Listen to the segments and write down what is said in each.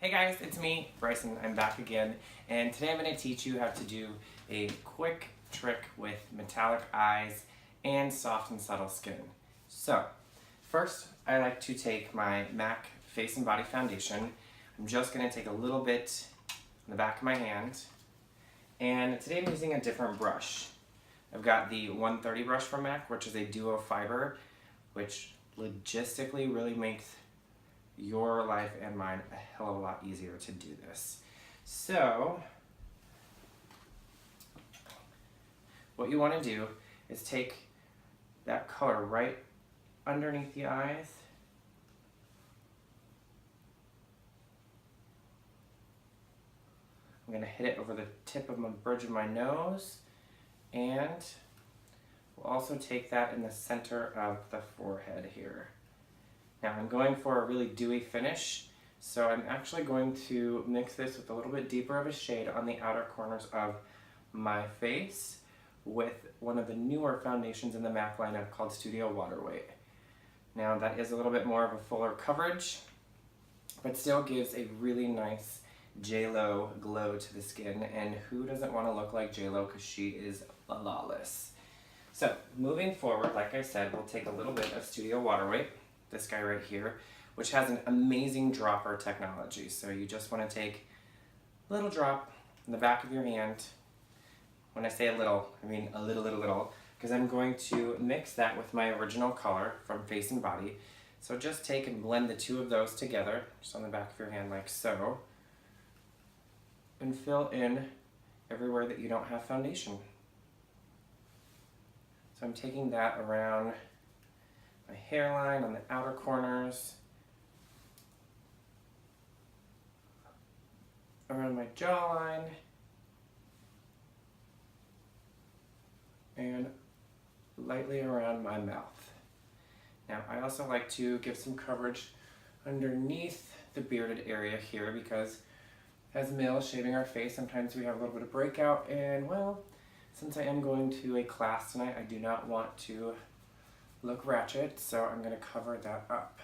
Hey guys, it's me, Bryson. I'm back again, and today I'm going to teach you how to do a quick trick with metallic eyes and soft and subtle skin. So, first I like to take my MAC Face and Body Foundation. I'm just going to take a little bit in the back of my hand, and today I'm using a different brush. I've got the 130 brush from MAC, which is a Duo Fibre, which logistically really makes your life and mine a hell of a lot easier to do this. So, what you want to do is take that color right underneath the eyes I'm going to hit it over the tip of my bridge of my nose, and we'll also take that in the center of the forehead here. Now I'm going for a really dewy finish, so I'm actually going to mix this with a little bit deeper of a shade on the outer corners of my face with one of the newer foundations in the MAC lineup called Studio Waterweight. Now that is a little bit more of a fuller coverage, but still gives a really nice J-Lo glow to the skin, and who doesn't want to look like J-Lo because she is flawless. So moving forward, like I said, we'll take a little bit of Studio Waterweight, this guy right here, which has an amazing dropper technology. So you just want to take a little drop in the back of your hand. When I say a little, I mean a little, because I'm going to mix that with my original color from Face and Body. So just take and blend the two of those together, just on the back of your hand like so, and fill in everywhere that you don't have foundation. So I'm taking that around my hairline, on the outer corners, around my jawline, and lightly around my mouth. Now I also like to give some coverage underneath the bearded area here, because as males shaving our face, sometimes we have a little bit of breakout, and well, since I am going to a class tonight, I do not want to look ratchet, so I'm going to cover that up.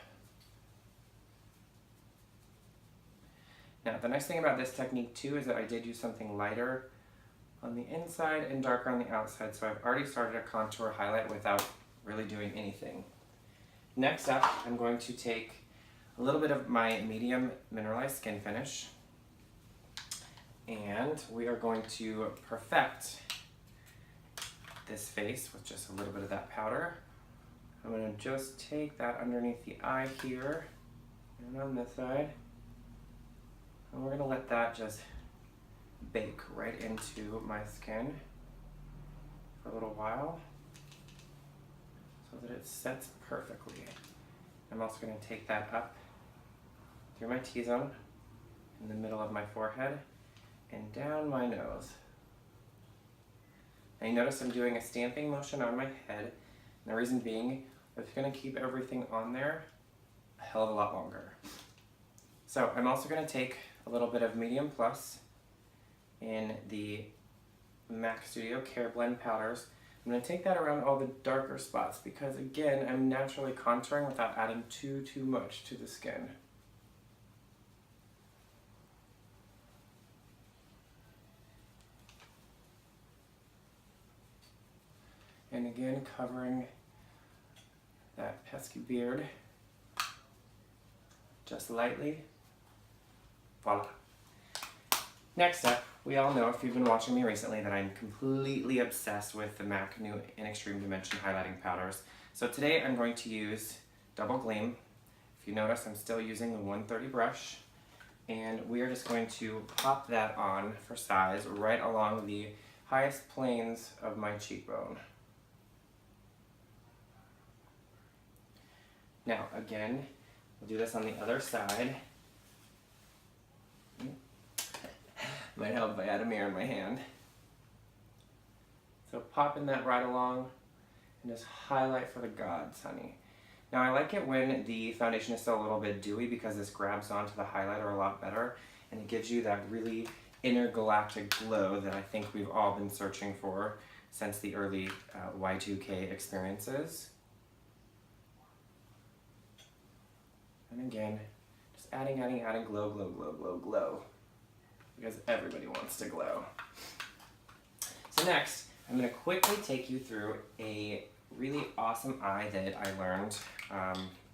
Now the nice thing about this technique too is that I did use something lighter on the inside and darker on the outside, so I've already started a contour highlight without really doing anything. Next up, I'm going to take a little bit of my medium Mineralize Skinfinish, and we are going to perfect this face with just a little bit of that powder. I'm going to just take that underneath the eye here and on this side, and we're going to let that just bake right into my skin for a little while so that it sets perfectly. I'm also going to take that up through my T-zone in the middle of my forehead and down my nose. Now you notice I'm doing a stamping motion on my head, and the reason being, it's going to keep everything on there a hell of a lot longer. So I'm also going to take a little bit of medium plus in the MAC Studio Careblend powders. I'm going to take that around all the darker spots because, again, I'm naturally contouring without adding too much to the skin. And again, covering that pesky beard just lightly. Voila. Next up, we all know, if you've been watching me recently, that I'm completely obsessed with the MAC new in Extreme Dimension highlighting powders. So today I'm going to use Double Gleam. If you notice, I'm still using the 130 brush, and we are just going to pop that on for size right along the highest planes of my cheekbone. Now again, we'll do this on the other side. Might help if I had a mirror in my hand. So popping that right along and just highlight for the gods, honey. Now I like it when the foundation is still a little bit dewy because this grabs onto the highlighter a lot better, and it gives you that really intergalactic glow that I think we've all been searching for since the early Y2K experiences. And again, just Just adding, glow, glow, glow, glow, glow. Because everybody wants to glow. So next, I'm going to quickly take you through a really awesome eye that I learned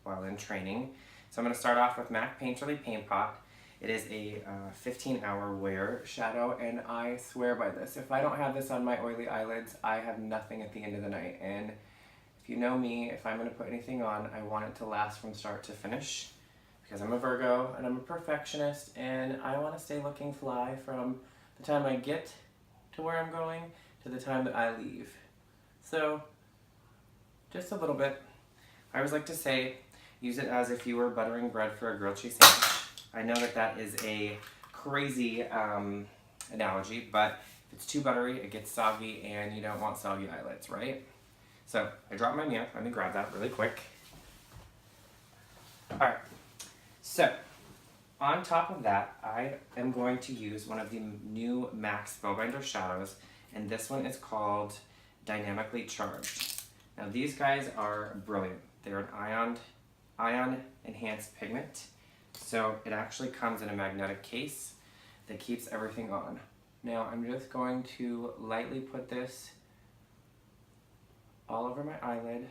while in training. So I'm going to start off with MAC Painterly Paint Pot. It is a 15-hour wear shadow, and I swear by this. If I don't have this on my oily eyelids, I have nothing at the end of the night. And if you know me, if I'm going to put anything on, I want it to last from start to finish. Because I'm a Virgo, and I'm a perfectionist, and I want to stay looking fly from the time I get to where I'm going to the time that I leave. So, just a little bit. I always like to say, use it as if you were buttering bread for a grilled cheese sandwich. I know that that is a crazy analogy, but if it's too buttery, it gets soggy, and you don't want soggy eyelids, right? So, I dropped my mirror. Let me grab that really quick. Alright, so on top of that, I am going to use one of the new MAC Spellbinder shadows, and this one is called Dynamically Charged. Now these guys are brilliant. They're an ion enhanced pigment, so it actually comes in a magnetic case that keeps everything on. Now I'm just going to lightly put this all over my eyelid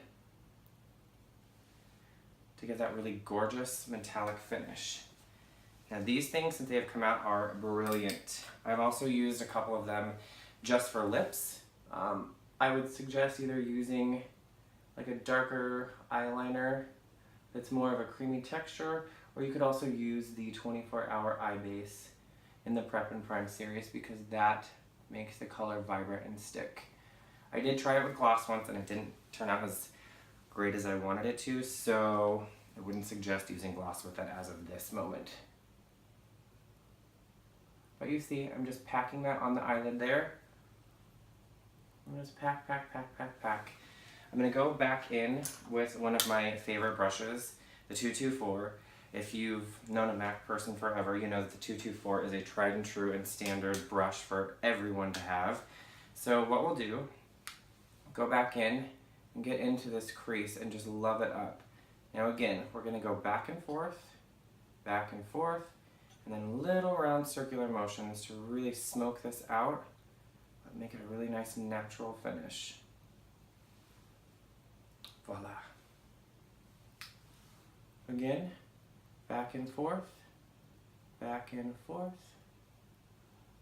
to get that really gorgeous metallic finish. Now these things, since they have come out, are brilliant. I've also used a couple of them just for lips. I would suggest either using like a darker eyeliner that's more of a creamy texture, or you could also use the 24-hour eye base in the Prep and Prime series, because that makes the color vibrant and stick. I did try it with gloss once and it didn't turn out as great as I wanted it to, so I wouldn't suggest using gloss with that as of this moment. But you see, I'm just packing that on the eyelid there. I'm just pack. I'm going to go back in with one of my favorite brushes, the 224. If you've known a MAC person forever, you know that the 224 is a tried and true and standard brush for everyone to have. So what we'll do, go back in and get into this crease and just love it up. Now again, we're going to go back and forth, and then little round circular motions to really smoke this out, but make it a really nice natural finish. Voila. Again, back and forth,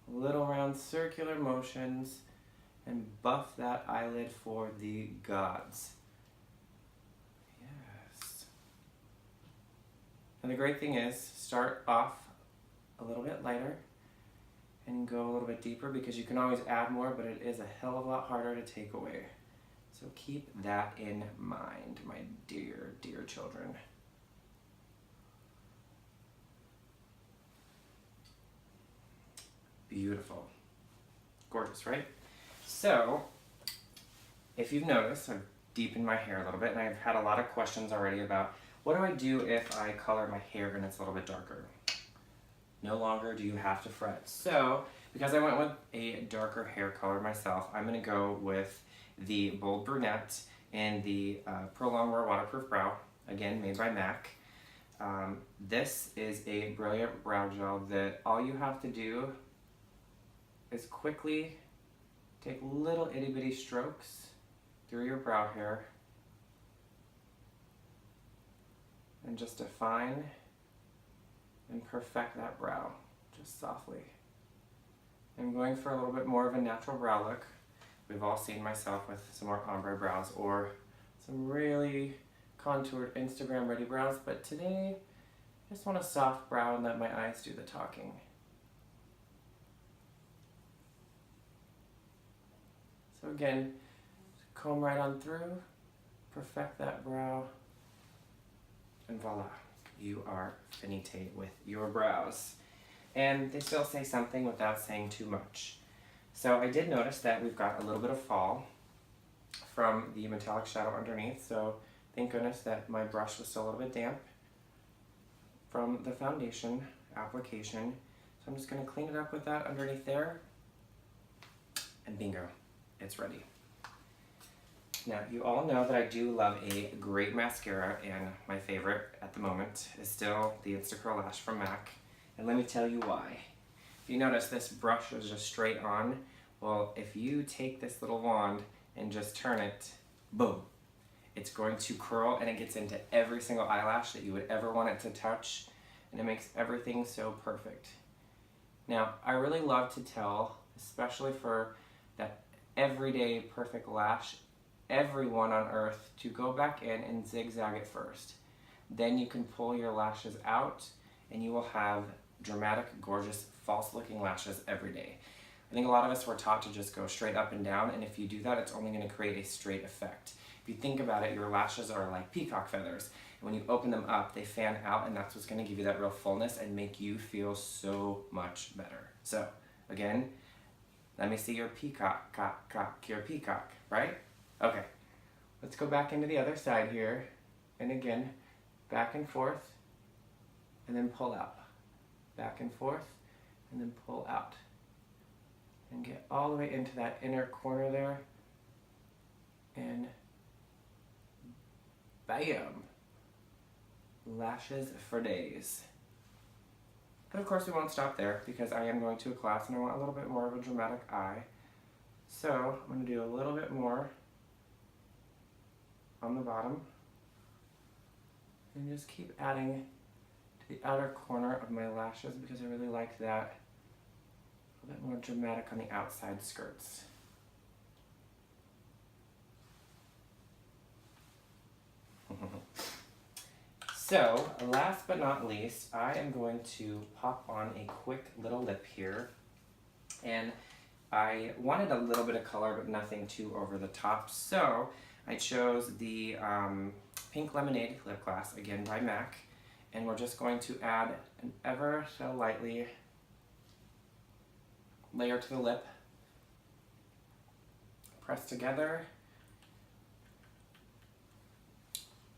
little round circular motions, and buff that eyelid for the gods. Yes. And the great thing is, start off a little bit lighter and go a little bit deeper, because you can always add more, but it is a hell of a lot harder to take away. So keep that in mind, my dear, dear children. Beautiful. Gorgeous, right? So, if you've noticed, I've deepened my hair a little bit, and I've had a lot of questions already about what do I do if I color my hair and it's a little bit darker? No longer do you have to fret. So, because I went with a darker hair color myself, I'm going to go with the Bold Brunette and the Prolongwear Waterproof Brow, again made by MAC. This is a brilliant brow gel that all you have to do is quickly take little itty bitty strokes through your brow hair and just define and perfect that brow, just softly. I'm going for a little bit more of a natural brow look. We've all seen myself with some more ombre brows or some really contoured Instagram ready brows, but today I just want a soft brow and let my eyes do the talking. So again, comb right on through, perfect that brow, and voila, you are finite with your brows. And they still say something without saying too much. So I did notice that we've got a little bit of fall from the metallic shadow underneath, so thank goodness that my brush was still a little bit damp from the foundation application. So I'm just going to clean it up with that underneath there, and bingo, it's ready. Now, you all know that I do love a great mascara, and my favorite at the moment is still the Instacurl Lash from MAC. And let me tell you why. If you notice, this brush is just straight on. Well, if you take this little wand and just turn it, boom, it's going to curl, and it gets into every single eyelash that you would ever want it to touch, and it makes everything so perfect. Now, I really love to tell, especially for that everyday perfect lash, everyone on earth to go back in and zigzag it first. Then you can pull your lashes out and you will have dramatic, gorgeous, false looking lashes every day. I think a lot of us were taught to just go straight up and down, and if you do that, it's only going to create a straight effect. If you think about it, your lashes are like peacock feathers. And when you open them up, they fan out, and that's what's going to give you that real fullness and make you feel so much better. So, again, let me see your peacock, your peacock, right? Okay, let's go back into the other side here. And again, back and forth, and then pull out. Back and forth, and then pull out. And get all the way into that inner corner there. And bam! Lashes for days. But of course we won't stop there, because I am going to a class and I want a little bit more of a dramatic eye. So I'm going to do a little bit more on the bottom. And just keep adding to the outer corner of my lashes, because I really like that. A bit more dramatic on the outside skirts. So, last but not least, I am going to pop on a quick little lip here. And I wanted a little bit of color, but nothing too over the top. So, I chose the Pink Lemonade Lipglass, again by MAC. And we're just going to add an ever so lightly layer to the lip, press together,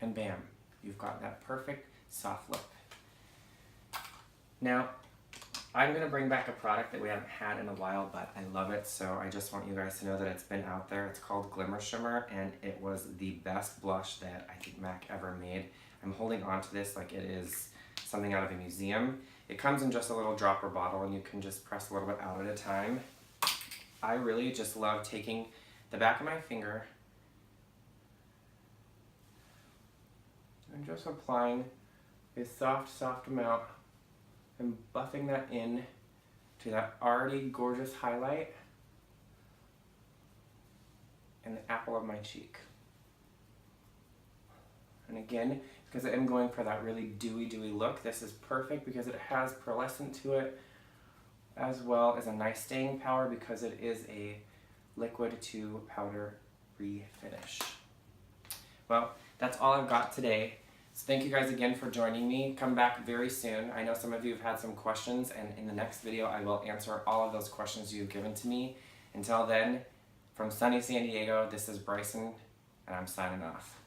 and bam, you've got that perfect soft lip. Now, I'm going to bring back a product that we haven't had in a while, but I love it, so I just want you guys to know that it's been out there. It's called Glimmershimmer, and it was the best blush that I think MAC ever made. I'm holding on to this like it is something out of a museum. It comes in just a little dropper bottle, and you can just press a little bit out at a time. I really just love taking the back of my finger and just applying a soft amount and buffing that in to that already gorgeous highlight and the apple of my cheek. And again, because I am going for that really dewy look, this is perfect because it has pearlescent to it, as well as a nice staying power because it is a liquid to powder refinish. Well, that's all I've got today. So thank you guys again for joining me. Come back very soon. I know some of you have had some questions, and in the next video I will answer all of those questions you've given to me. Until then, from sunny San Diego, this is Bryson, and I'm signing off.